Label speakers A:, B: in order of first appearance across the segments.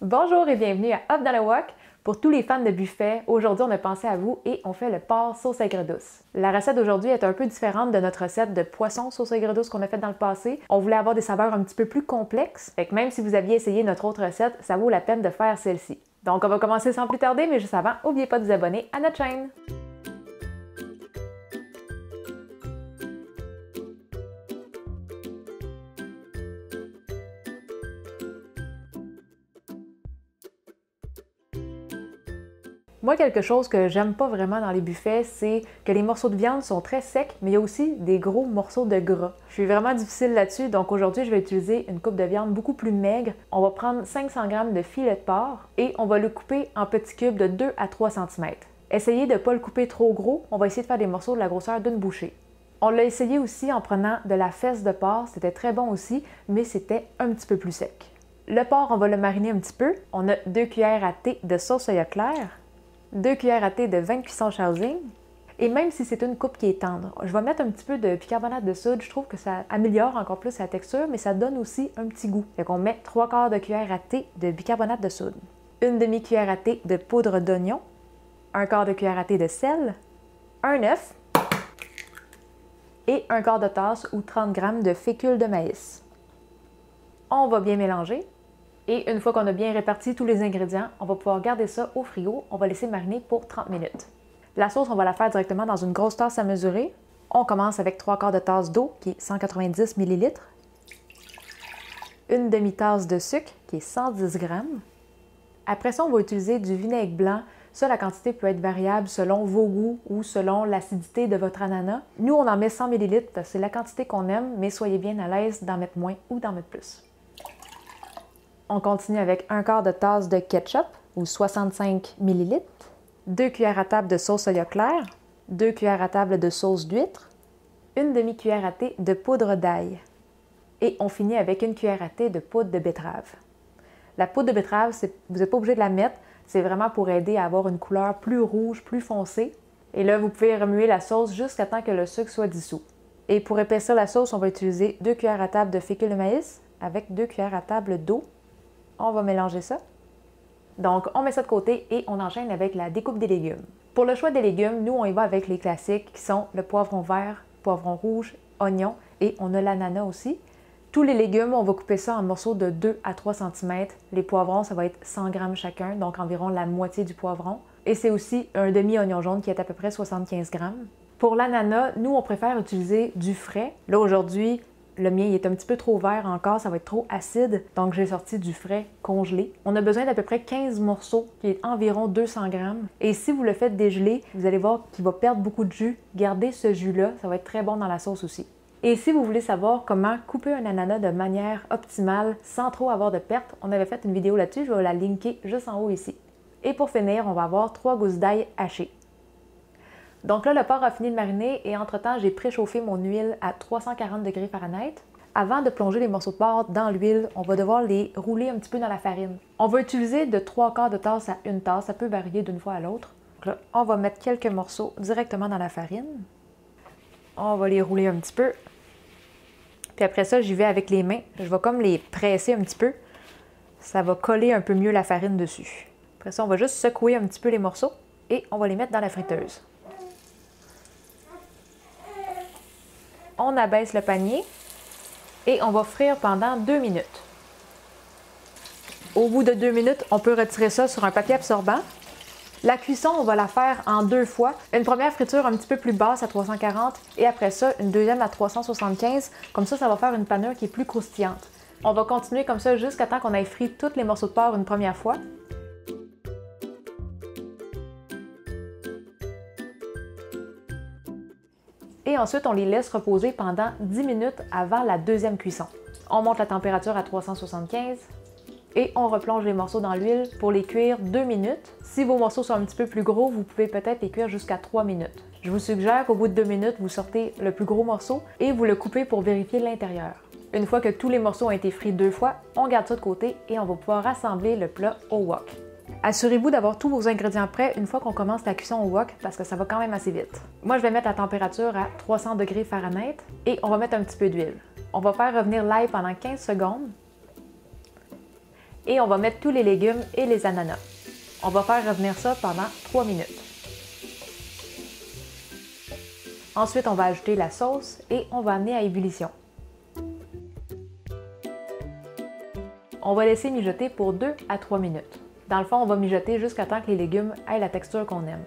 A: Bonjour et bienvenue à Up dans le Wok. Pour tous les fans de buffet, aujourd'hui on a pensé à vous et on fait le porc sauce aigre douce. La recette d'aujourd'hui est un peu différente de notre recette de poisson sauce aigre douce qu'on a faite dans le passé. On voulait avoir des saveurs un petit peu plus complexes, fait que même si vous aviez essayé notre autre recette, ça vaut la peine de faire celle-ci. Donc on va commencer sans plus tarder, mais juste avant, n'oubliez pas de vous abonner à notre chaîne. Moi, quelque chose que j'aime pas vraiment dans les buffets, c'est que les morceaux de viande sont très secs, mais il y a aussi des gros morceaux de gras. Je suis vraiment difficile là-dessus, donc aujourd'hui, je vais utiliser une coupe de viande beaucoup plus maigre. On va prendre 500 g de filet de porc et on va le couper en petits cubes de 2 à 3 cm. Essayez de ne pas le couper trop gros, on va essayer de faire des morceaux de la grosseur d'une bouchée. On l'a essayé aussi en prenant de la fesse de porc, c'était très bon aussi, mais c'était un petit peu plus sec. Le porc, on va le mariner un petit peu. On a 2 cuillères à thé de sauce soya claire, 2 cuillères à thé de vin de cuisson Shaoxing. Et même si c'est une coupe qui est tendre, je vais mettre un petit peu de bicarbonate de soude. Je trouve que ça améliore encore plus la texture, mais ça donne aussi un petit goût. Fait qu'on met 3/4 de cuillère à thé de bicarbonate de soude, une demi-cuillère à thé de poudre d'oignon, 1/4 de cuillère à thé de sel, un œuf et 1/4 de tasse ou 30 g de fécule de maïs. On va bien mélanger. Et une fois qu'on a bien réparti tous les ingrédients, on va pouvoir garder ça au frigo. On va laisser mariner pour 30 minutes. La sauce, on va la faire directement dans une grosse tasse à mesurer. On commence avec 3/4 de tasse d'eau, qui est 190 ml. Une demi-tasse de sucre, qui est 110 g. Après ça, on va utiliser du vinaigre blanc. Ça, la quantité peut être variable selon vos goûts ou selon l'acidité de votre ananas. Nous, on en met 100 ml, c'est la quantité qu'on aime, mais soyez bien à l'aise d'en mettre moins ou d'en mettre plus. On continue avec 1/4 de tasse de ketchup ou 65 ml, 2 cuillères à table de sauce soya claire, 2 cuillères à table de sauce d'huître, une demi-cuillère à thé de poudre d'ail. Et on finit avec une cuillère à thé de poudre de betterave. La poudre de betterave, vous n'êtes pas obligé de la mettre, c'est vraiment pour aider à avoir une couleur plus rouge, plus foncée. Et là, vous pouvez remuer la sauce jusqu'à temps que le sucre soit dissous. Et pour épaissir la sauce, on va utiliser 2 cuillères à table de fécule de maïs avec 2 cuillères à table d'eau. On va mélanger ça. Donc, on met ça de côté et on enchaîne avec la découpe des légumes. Pour le choix des légumes, nous, on y va avec les classiques qui sont le poivron vert, poivron rouge, oignon et on a l'ananas aussi. Tous les légumes, on va couper ça en morceaux de 2 à 3 cm. Les poivrons, ça va être 100 g chacun, donc environ la moitié du poivron. Et c'est aussi un demi-oignon jaune qui est à peu près 75 g. Pour l'ananas, nous, on préfère utiliser du frais. Là, aujourd'hui, le mien il est un petit peu trop vert encore, ça va être trop acide, donc j'ai sorti du frais congelé. On a besoin d'à peu près 15 morceaux, qui est environ 200 g. Et si vous le faites dégeler, vous allez voir qu'il va perdre beaucoup de jus. Gardez ce jus-là, ça va être très bon dans la sauce aussi. Et si vous voulez savoir comment couper un ananas de manière optimale sans trop avoir de pertes, on avait fait une vidéo là-dessus, je vais la linker juste en haut ici. Et pour finir, on va avoir 3 gousses d'ail hachées. Donc là, le porc a fini de mariner et entre-temps, j'ai préchauffé mon huile à 340 degrés Fahrenheit. Avant de plonger les morceaux de porc dans l'huile, on va devoir les rouler un petit peu dans la farine. On va utiliser de 3/4 de tasse à 1 tasse, ça peut varier d'une fois à l'autre. Donc là, on va mettre quelques morceaux directement dans la farine. On va les rouler un petit peu. Puis après ça, j'y vais avec les mains. Je vais comme les presser un petit peu. Ça va coller un peu mieux la farine dessus. Après ça, on va juste secouer un petit peu les morceaux et on va les mettre dans la friteuse. On abaisse le panier et on va frire pendant 2 minutes. Au bout de 2 minutes, on peut retirer ça sur un papier absorbant. La cuisson, on va la faire en 2 fois. Une première friture un petit peu plus basse à 340 et après ça, une deuxième à 375. Comme ça va faire une panure qui est plus croustillante. On va continuer comme ça jusqu'à temps qu'on ait frit tous les morceaux de porc une première fois. Et ensuite, on les laisse reposer pendant 10 minutes avant la deuxième cuisson. On monte la température à 375 et on replonge les morceaux dans l'huile pour les cuire 2 minutes. Si vos morceaux sont un petit peu plus gros, vous pouvez peut-être les cuire jusqu'à 3 minutes. Je vous suggère qu'au bout de 2 minutes, vous sortez le plus gros morceau et vous le coupez pour vérifier l'intérieur. Une fois que tous les morceaux ont été frits 2 fois, on garde ça de côté et on va pouvoir assembler le plat au wok. Assurez-vous d'avoir tous vos ingrédients prêts une fois qu'on commence la cuisson au wok parce que ça va quand même assez vite. Moi, je vais mettre la température à 300 degrés Fahrenheit et on va mettre un petit peu d'huile. On va faire revenir l'ail pendant 15 secondes. Et on va mettre tous les légumes et les ananas. On va faire revenir ça pendant 3 minutes. Ensuite, on va ajouter la sauce et on va amener à ébullition. On va laisser mijoter pour 2 à 3 minutes. Dans le fond, on va mijoter jusqu'à temps que les légumes aient la texture qu'on aime.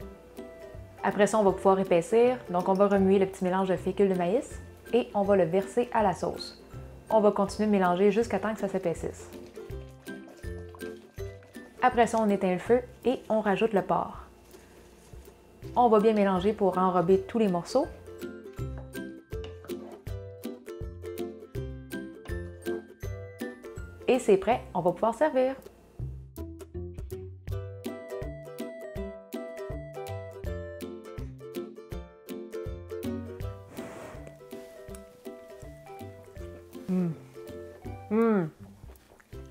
A: Après ça, on va pouvoir épaissir, donc on va remuer le petit mélange de fécule de maïs et on va le verser à la sauce. On va continuer de mélanger jusqu'à temps que ça s'épaississe. Après ça, on éteint le feu et on rajoute le porc. On va bien mélanger pour enrober tous les morceaux. Et c'est prêt, on va pouvoir servir.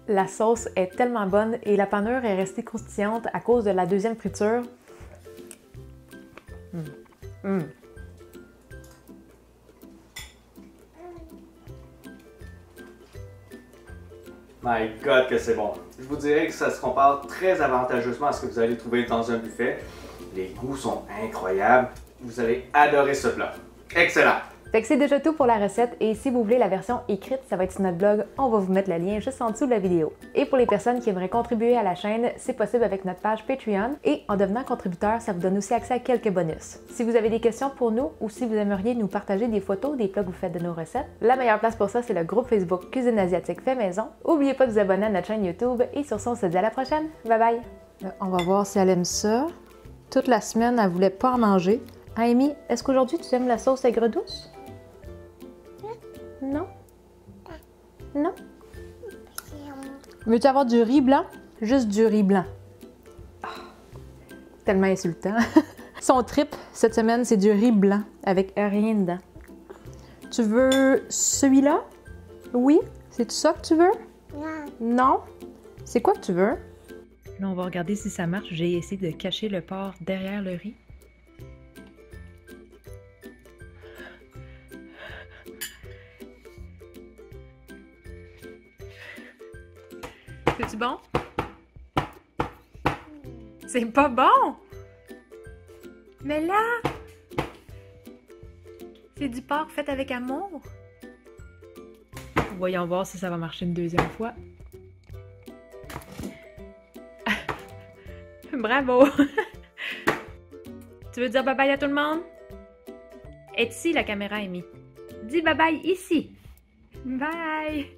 A: La sauce est tellement bonne et la panure est restée croustillante à cause de la deuxième friture.
B: My God que c'est bon! Je vous dirais que ça se compare très avantageusement à ce que vous allez trouver dans un buffet. Les goûts sont incroyables. Vous allez adorer ce plat. Excellent!
A: Fait que c'est déjà tout pour la recette et si vous voulez la version écrite, ça va être sur notre blog, on va vous mettre le lien juste en dessous de la vidéo. Et pour les personnes qui aimeraient contribuer à la chaîne, c'est possible avec notre page Patreon et en devenant contributeur, ça vous donne aussi accès à quelques bonus. Si vous avez des questions pour nous ou si vous aimeriez nous partager des photos des plats que vous faites de nos recettes, la meilleure place pour ça, c'est le groupe Facebook Cuisine Asiatique Fait Maison. N'oubliez pas de vous abonner à notre chaîne YouTube et sur ce, on se dit à la prochaine. Bye bye! On va voir si elle aime ça. Toute la semaine, elle voulait pas en manger. Amy, est-ce qu'aujourd'hui tu aimes la sauce aigre douce? Non? Non? Veux-tu avoir du riz blanc? Juste du riz blanc. Oh, tellement insultant. Son trip cette semaine, c'est du riz blanc avec rien dedans. Tu veux celui-là? Oui? C'est ça que tu veux? Non. Non? C'est quoi que tu veux? Là, on va regarder si ça marche. J'ai essayé de cacher le porc derrière le riz. C'est-tu bon? C'est pas bon! Mais là! C'est du porc fait avec amour! Voyons voir si ça va marcher une deuxième fois. Bravo! Tu veux dire bye-bye à tout le monde? Est ici la caméra, Amy. Dis bye-bye ici! Bye!